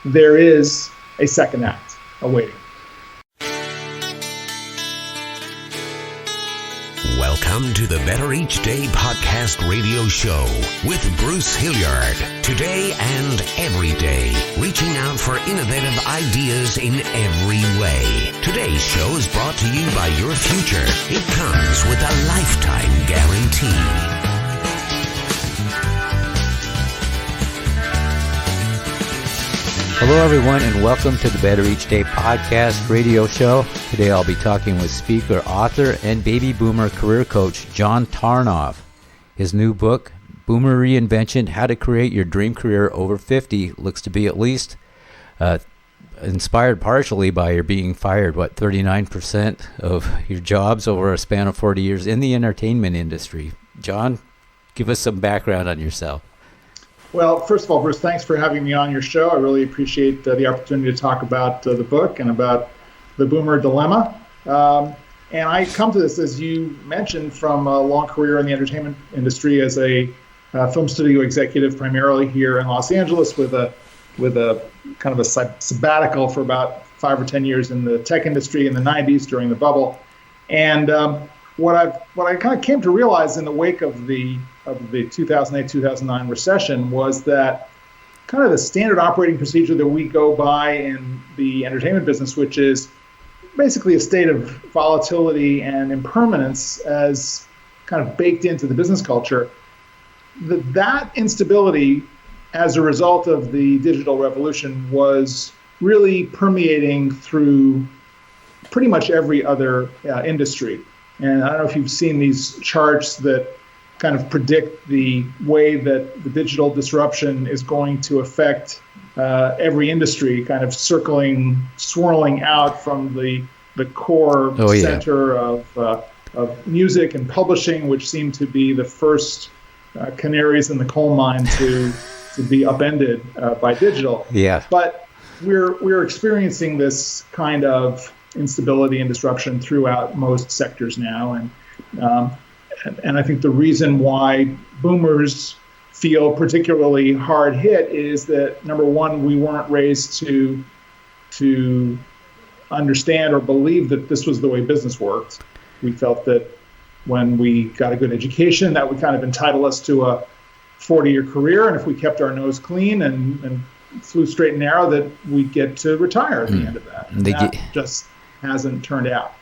there is a second act awaiting. Welcome to the Better Each Day podcast radio show with Bruce Hilliard. Today and every day, reaching out for innovative ideas in every way. Today's show is brought to you by your future. It comes with a lifetime guarantee. Hello, everyone, and welcome to the Better Each Day podcast radio show. Today I'll be talking with speaker, author, and baby boomer career coach John Tarnoff. His new book, Boomer Reinvention, How to Create Your Dream Career Over 50, looks to be at least inspired partially by your being fired, 39% of your jobs over a span of 40 years in the entertainment industry. John, give us some background on yourself. Well, first of all, Bruce, thanks for having me on your show. I really appreciate the opportunity to talk about the book and about the boomer dilemma. And I come to this, as you mentioned, from a long career in the entertainment industry as a film studio executive, primarily here in Los Angeles, with a kind of a sabbatical for about 5 or 10 years in the tech industry in the 90s during the bubble. And what I kind of came to realize in the wake of the 2008-2009 recession was that kind of the standard operating procedure that we go by in the entertainment business, which is basically a state of volatility and impermanence as kind of baked into the business culture, that instability as a result of the digital revolution was really permeating through pretty much every other industry. And I don't know if you've seen these charts that kind of predict the way that the digital disruption is going to affect every industry, kind of swirling out from the core center of music and publishing, which seem to be the first canaries in the coal mine to be upended by digital. Yeah. But we're experiencing this kind of instability and disruption throughout most sectors now, and I think the reason why boomers feel particularly hard hit is that, number one, we weren't raised to understand or believe that this was the way business worked. We felt that when we got a good education, that would kind of entitle us to a 40-year career, and if we kept our nose clean and flew straight and narrow, that we'd get to retire at the end of that. And that just hasn't turned out.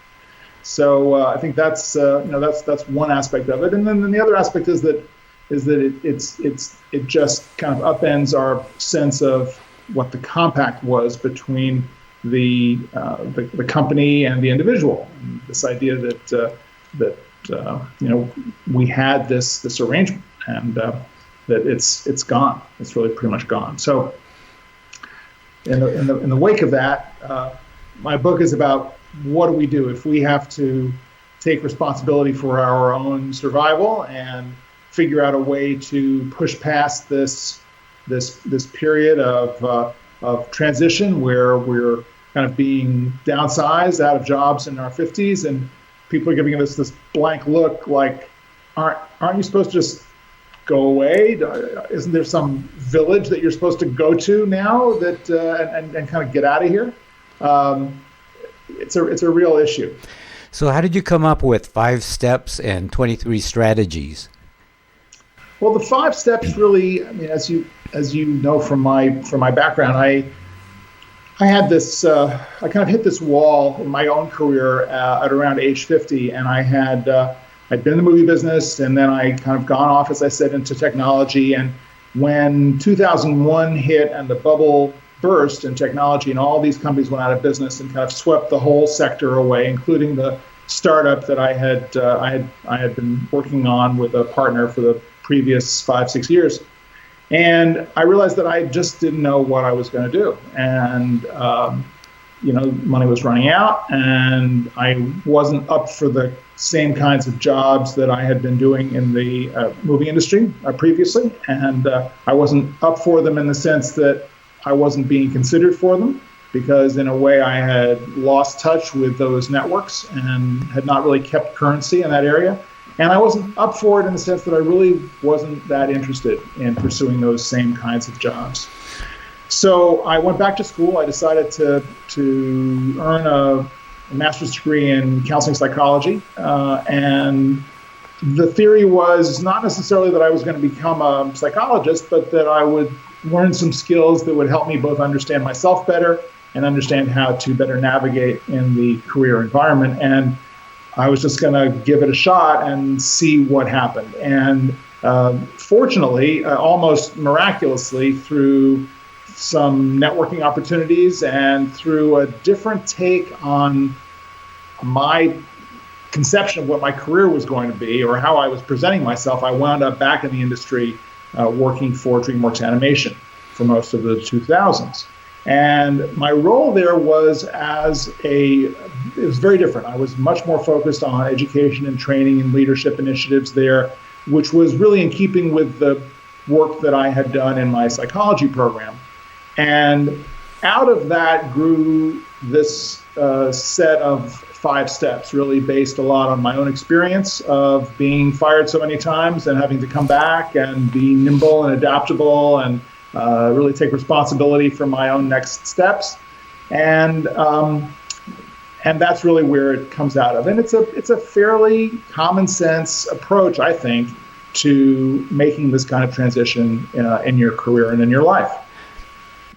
So I think that's one aspect of it, and then the other aspect is that it just kind of upends our sense of what the compact was between the company and the individual. And this idea that we had this arrangement, and that it's gone. It's really pretty much gone. So in the wake of that, my book is about what do we do if we have to take responsibility for our own survival and figure out a way to push past this period of transition where we're kind of being downsized out of jobs in our 50s, and people are giving us this blank look like, aren't you supposed to just go away? Isn't there some village that you're supposed to go to now that and kind of get out of here? It's a real issue. So how did you come up with 5 steps and 23 strategies? Well, the 5 steps really, I mean, as you know from my background, I had this, I kind of hit this wall in my own career at around age 50, and I'd been in the movie business, and then I kind of gone off, as I said, into technology. And when 2001 hit and the bubble burst in technology, and all these companies went out of business and kind of swept the whole sector away, including the startup that I had been working on with a partner for the previous 5-6 years. And I realized that I just didn't know what I was going to do. And, money was running out, and I wasn't up for the same kinds of jobs that I had been doing in the movie industry previously. And I wasn't up for them in the sense that I wasn't being considered for them, because in a way I had lost touch with those networks and had not really kept currency in that area. And I wasn't up for it in the sense that I really wasn't that interested in pursuing those same kinds of jobs. So I went back to school. I decided to earn a master's degree in counseling psychology, and the theory was not necessarily that I was going to become a psychologist, but that I would learn some skills that would help me both understand myself better and understand how to better navigate in the career environment. And I was just going to give it a shot and see what happened. And fortunately, almost miraculously, through some networking opportunities and through a different take on my conception of what my career was going to be or how I was presenting myself, I wound up back in the industry working for DreamWorks Animation for most of the 2000s. And my role there was it was very different. I was much more focused on education and training and leadership initiatives there, which was really in keeping with the work that I had done in my psychology program. And out of that grew this set of 5 steps, really based a lot on my own experience of being fired so many times and having to come back and be nimble and adaptable and really take responsibility for my own next steps. And that's really where it comes out of. And it's a fairly common sense approach, I think, to making this kind of transition in your career and in your life.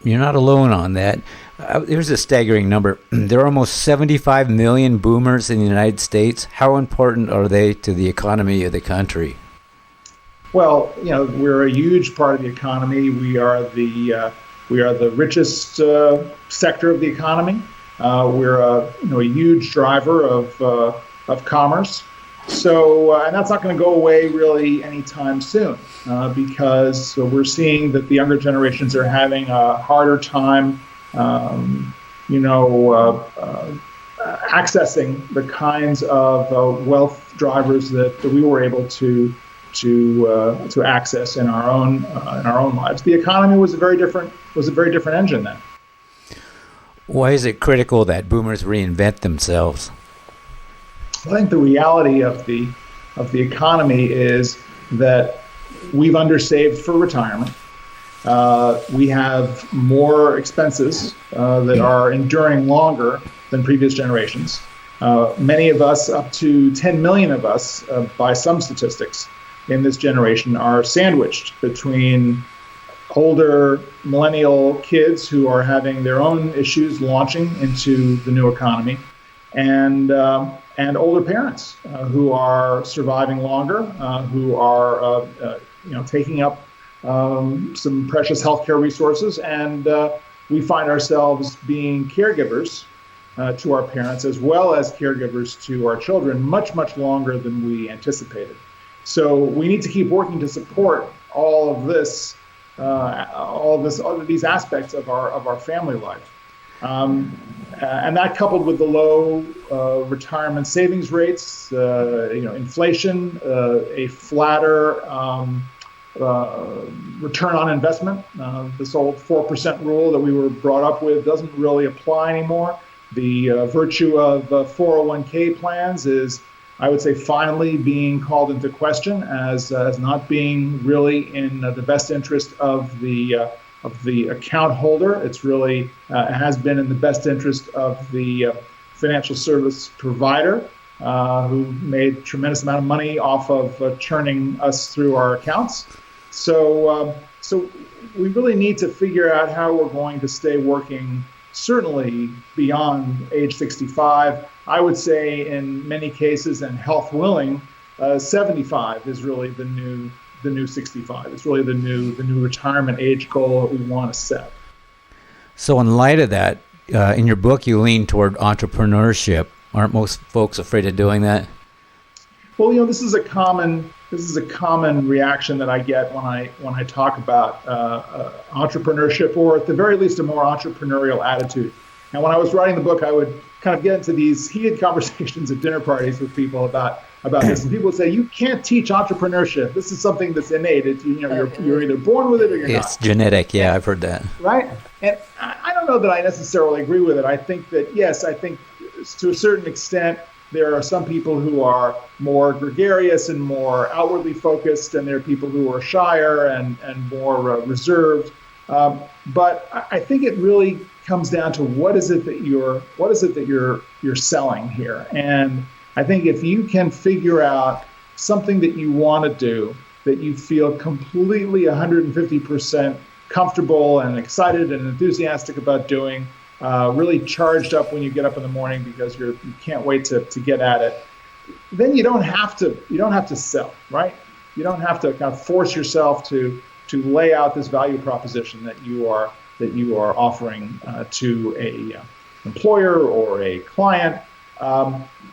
You're not alone on that. Here's a staggering number. There are almost 75 million boomers in the United States. How important are they to the economy of the country? Well, we're a huge part of the economy. We are the richest sector of the economy. We're a huge driver of commerce. So, and that's not going to go away really anytime soon, because we're seeing that the younger generations are having a harder time, accessing the kinds of wealth drivers that we were able to access in our own lives. The economy was a very different engine then. Why is it critical that boomers reinvent themselves? I think the reality of the economy is that we've undersaved for retirement. We have more expenses that are enduring longer than previous generations. Many of us, up to 10 million of us, by some statistics in this generation, are sandwiched between older millennial kids who are having their own issues launching into the new economy, and older parents who are surviving longer, who are taking up some precious healthcare resources, and we find ourselves being caregivers to our parents as well as caregivers to our children much longer than we anticipated. So we need to keep working to support all of these aspects of our family life. And that, coupled with the low retirement savings rates, inflation, a flatter return on investment. This old 4% rule that we were brought up with doesn't really apply anymore. The virtue of 401k plans is, I would say, finally being called into question as not being really in the best interest of the account holder. It's really has been in the best interest of the financial service provider, who made a tremendous amount of money off of churning us through our accounts. So we really need to figure out how we're going to stay working, certainly beyond age 65. I would say in many cases, and health willing, 75 is really the new 65. It's really the new retirement age goal that we want to set. So in light of that, in your book, you lean toward entrepreneurship. Aren't most folks afraid of doing that? Well, this is a common reaction that I get when I talk about entrepreneurship, or at the very least a more entrepreneurial attitude. And when I was writing the book, I would kind of get into these heated conversations at dinner parties with people about this, and people would say, "You can't teach entrepreneurship. This is something that's innate. You're either born with it or you're not." It's genetic. Yeah, I've heard that. Right, and I don't know that I necessarily agree with it. I think that yes, to a certain extent, there are some people who are more gregarious and more outwardly focused, and there are people who are shyer and more reserved. But I think it really comes down to what is it that you're selling here. And I think if you can figure out something that you want to do, that you feel completely 150% comfortable and excited and enthusiastic about doing, really charged up when you get up in the morning because you can't wait to get at it, then you don't have to sell, right? You don't have to kind of force yourself to lay out this value proposition that you are offering to a employer or a client.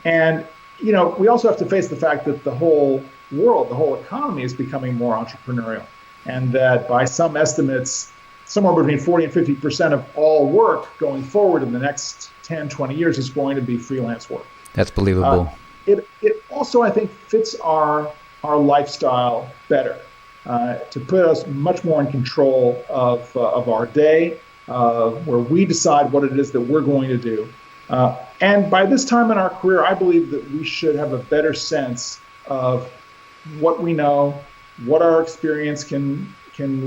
And we also have to face the fact that the whole world, the whole economy is becoming more entrepreneurial, and that by some estimates, somewhere between 40 and 50% of all work going forward in the next 10, 20 years is going to be freelance work. That's believable. It also, I think, fits our lifestyle better, to put us much more in control of our day, where we decide what it is that we're going to do. And by this time in our career, I believe that we should have a better sense of what we know, what our experience can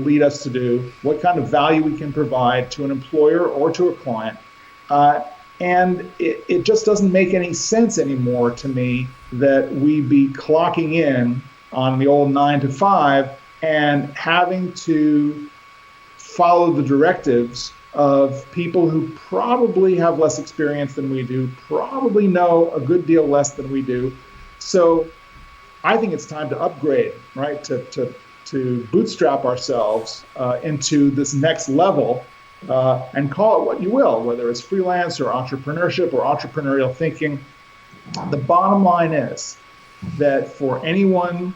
lead us to do, what kind of value we can provide to an employer or to a client. And it just doesn't make any sense anymore to me that we be clocking in on the old 9 to 5 and having to follow the directives of people who probably have less experience than we do, probably know a good deal less than we do. So I think it's time to upgrade, right? To bootstrap ourselves into this next level, and call it what you will, whether it's freelance or entrepreneurship or entrepreneurial thinking. The bottom line is that for anyone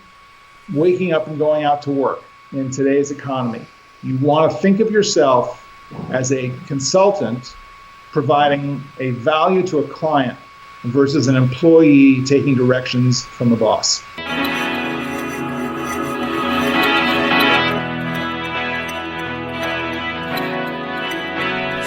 waking up and going out to work in today's economy, you want to think of yourself as a consultant providing a value to a client versus an employee taking directions from the boss.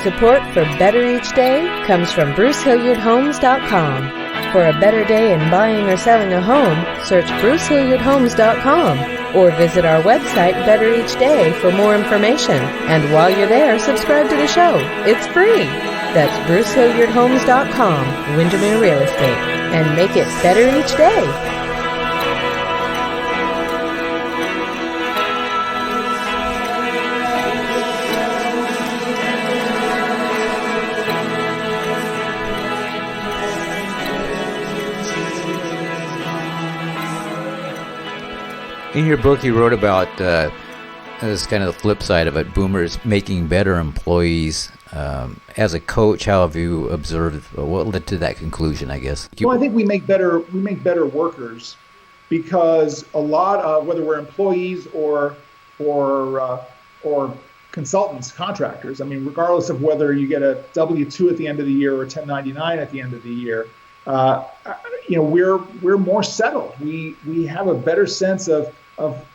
Support for Better Each Day comes from BruceHilliardHomes.com. For a better day in buying or selling a home, search BruceHilliardHomes.com or visit our website Better Each Day for more information. And while you're there, subscribe to the show. It's free. That's BruceHilliardHomes.com, Windermere Real Estate, and make it better each day. In your book, you wrote about this kind of the flip side of it, boomers making better employees. As a coach, how have you observed what led to that conclusion, I guess? Well, I think we make better workers because a lot of, whether we're employees or consultants, contractors, I mean, regardless of whether you get a W-2 at the end of the year or 1099 at the end of the year, we're more settled. We have a better sense of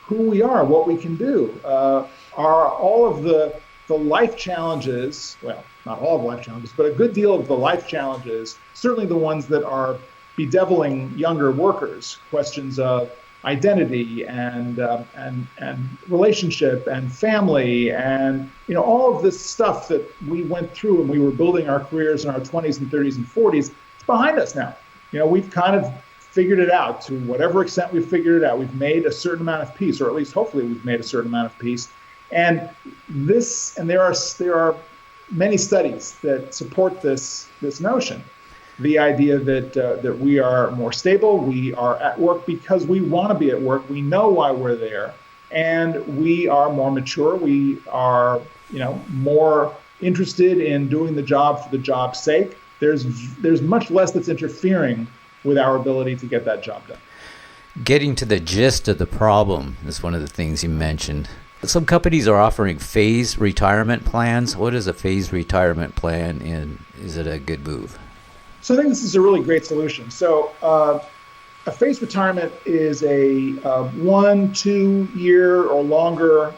who we are, what we can do. Are all of the life challenges, well, not all of life challenges, but a good deal of the life challenges, certainly the ones that are bedeviling younger workers, questions of identity and relationship and family and all of this stuff that we went through when we were building our careers in our 20s and 30s and 40s. It's behind us now. We've kind of figured it out to whatever extent we've figured it out. We've made a certain amount of peace, or at least hopefully we've made a certain amount of peace. And there are many studies that support this notion. The idea that we are more stable, we are at work because we want to be at work, we know why we're there, and we are more mature, we are more interested in doing the job for the job's sake. There's much less that's interfering with our ability to get that job done. Getting to the gist of the problem is one of the things you mentioned. Some companies are offering phased retirement plans. What is a phased retirement plan, and is it a good move? So I think this is a really great solution. So a phased retirement is a 1-2 year or longer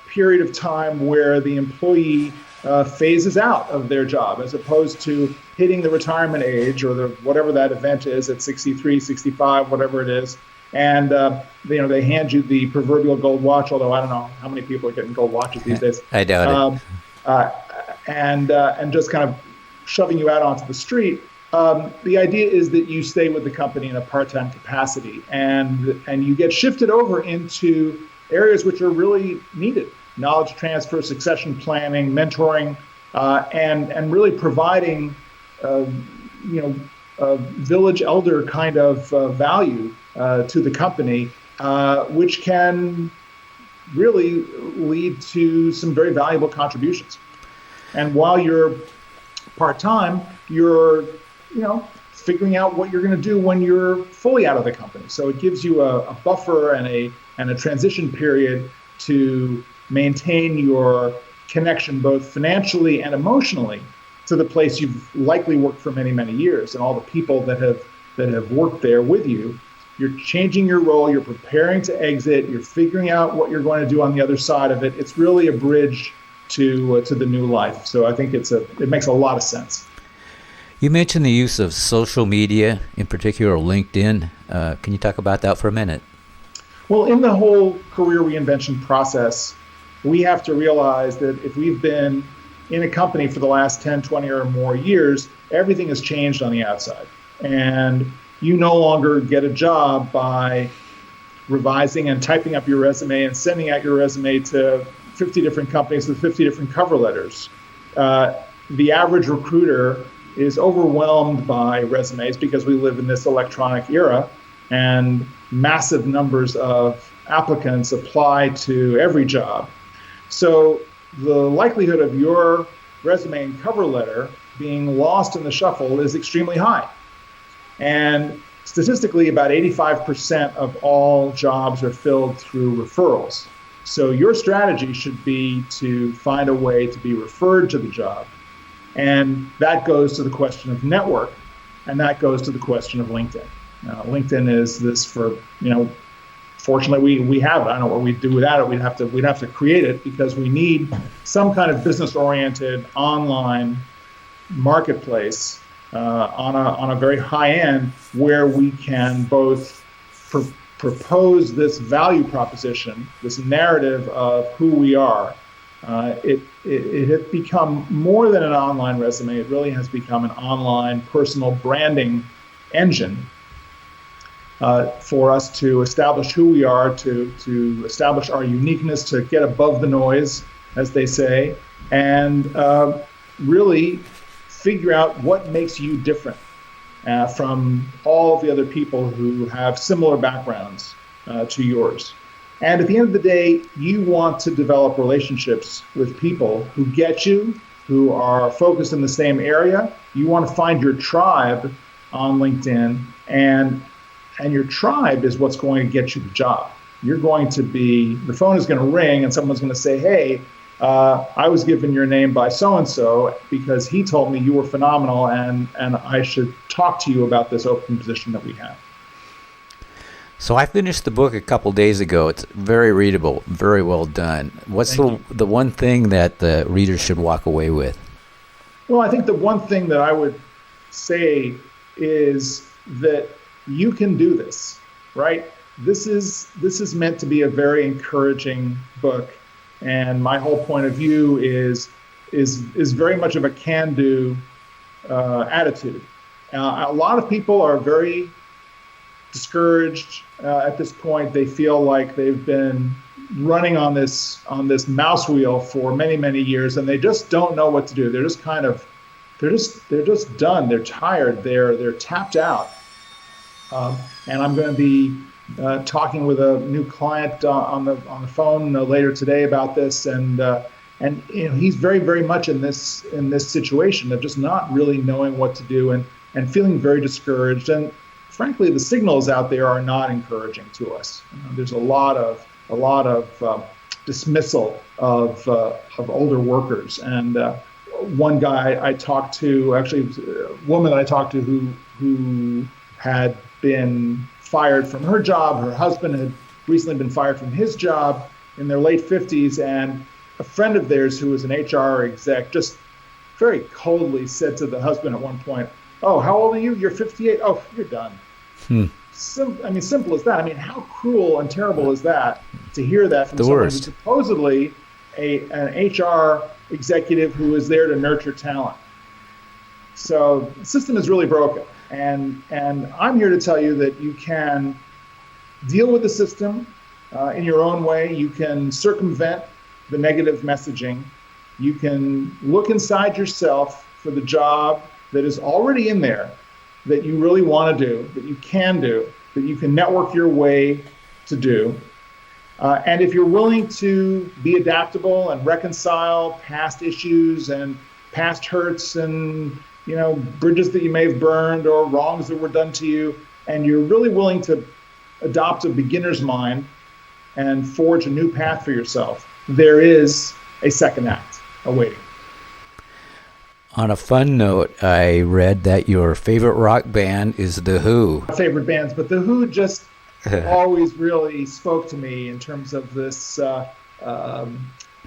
period of time where the employee phases out of their job, as opposed to hitting the retirement age or whatever that event is at 63, 65, whatever it is, And they hand you the proverbial gold watch, although I don't know how many people are getting gold watches these days. I doubt it. And just kind of shoving you out onto the street. The idea is that you stay with the company in a part-time capacity, and you get shifted over into areas which are really needed: knowledge transfer, succession planning, mentoring, and really providing, a village elder kind of value to the company, which can really lead to some very valuable contributions. And while you're part-time, you're figuring out what you're going to do when you're fully out of the company. So it gives you a buffer and a transition period to maintain your connection both financially and emotionally to the place you've likely worked for many, many years, and all the people that have worked there with you. You're changing your role, you're preparing to exit, you're figuring out what you're going to do on the other side of it. It's really a bridge to the new life. So I think it makes a lot of sense. You mentioned the use of social media, in particular LinkedIn. Can you talk about that for a minute? Well, in the whole career reinvention process, we have to realize that if we've been in a company for the last 10, 20 or more years, everything has changed on the outside. And you no longer get a job by revising and typing up your resume and sending out your resume to 50 different companies with 50 different cover letters. The average recruiter is overwhelmed by resumes because we live in this electronic era, and massive numbers of applicants apply to every job. So the likelihood of your resume and cover letter being lost in the shuffle is extremely high. And statistically, about 85% of all jobs are filled through referrals. So your strategy should be to find a way to be referred to the job. And that goes to the question of network, and that goes to the question of LinkedIn. LinkedIn is this for, fortunately we have it. I don't know what we'd do without it. We'd have to create it, because we need some kind of business-oriented online marketplace on a very high end, where we can both propose this value proposition, this narrative of who we are. It has become more than an online resume. It really has become an online personal branding engine for us to establish who we are, to establish our uniqueness, to get above the noise, as they say, and really figure out what makes you different from all the other people who have similar backgrounds to yours. And at the end of the day, you want to develop relationships with people who get you, who are focused in the same area. You want to find your tribe on LinkedIn, and your tribe is what's going to get you the job. You're going to the phone is going to ring, and someone's going to say, hey, I was given your name by so-and-so because he told me you were phenomenal, and I should talk to you about this open position that we have. So I finished the book a couple days ago. It's very readable, very well done. What's the one thing that the reader should walk away with? Well, I think the one thing that I would say is that you can do this, right? This is meant to be a very encouraging book, and my whole point of view is very much of a can-do attitude. A lot of people are very discouraged at this point. They feel like they've been running on this mouse wheel for many, many years, and they just don't know what to do. They're just they're just done. They're tired. They're tapped out. And I'm going to be talking with a new client on the phone later today about this, and he's very, very much in this situation of just not really knowing what to do and feeling very discouraged. And frankly, the signals out there are not encouraging to us. There's a lot of dismissal of older workers. And one guy I talked to, actually a woman that I talked to who had been fired from her job. Her husband had recently been fired from his job in their late 50s. And a friend of theirs who was an HR exec just very coldly said to the husband at one point, "Oh, how old are you? You're 58. Oh, you're done." simple as that. I mean, how cruel and terrible is that to hear that from The someone worst. who's supposedly an HR executive who is there to nurture talent? So the system is really broken. And I'm here to tell you that you can deal with the system in your own way. You can circumvent the negative messaging. You can look inside yourself for the job that is already in there that you really want to do, that you can do, that you can network your way to do. And if you're willing to be adaptable and reconcile past issues and past hurts and bridges that you may have burned or wrongs that were done to you, and you're really willing to adopt a beginner's mind and forge a new path for yourself, there is a second act awaiting. On a fun note, I read that your favorite rock band is The Who. My favorite bands, but The Who just always really spoke to me in terms of this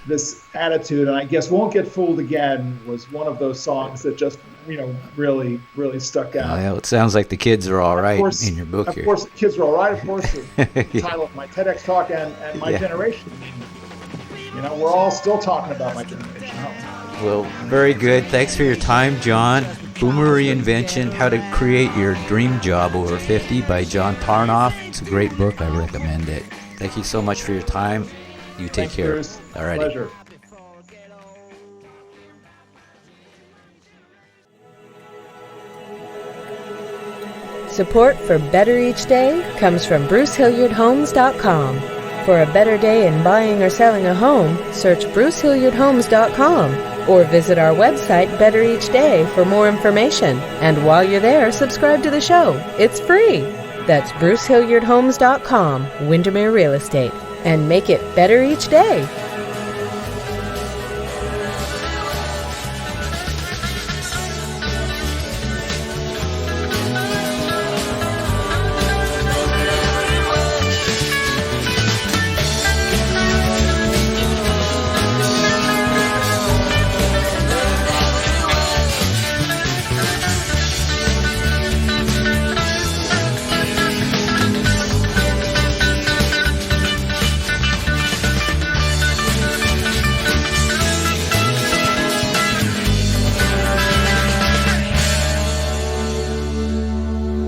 this attitude, and I guess "Won't Get Fooled Again" was one of those songs that just really stuck out. Well, it sounds like the kids are all right course, in your book here. Of course, the kids are all right. Of course, the title of my TEDx talk and my generation. We're all still talking about my generation. Well, very good. Thanks for your time, John. Boomer Reinvention, How to Create Your Dream Job Over 50 by John Tarnoff. It's a great book. I recommend it. Thank you so much for your time. You take Thanks, care. Bruce. All right. Pleasure. Support for Better Each Day comes from BruceHilliardHomes.com. For a better day in buying or selling a home, search BruceHilliardHomes.com or visit our website Better Each Day for more information. And while you're there, subscribe to the show. It's free. That's BruceHilliardHomes.com, Windermere Real Estate. And make it better each day.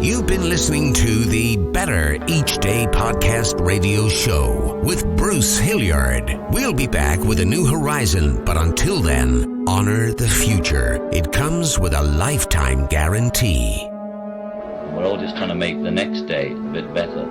You've been listening to the Better Each Day podcast radio show with Bruce Hilliard. We'll be back with a new horizon, but until then, honor the future. It comes with a lifetime guarantee. We're all just trying to make the next day a bit better.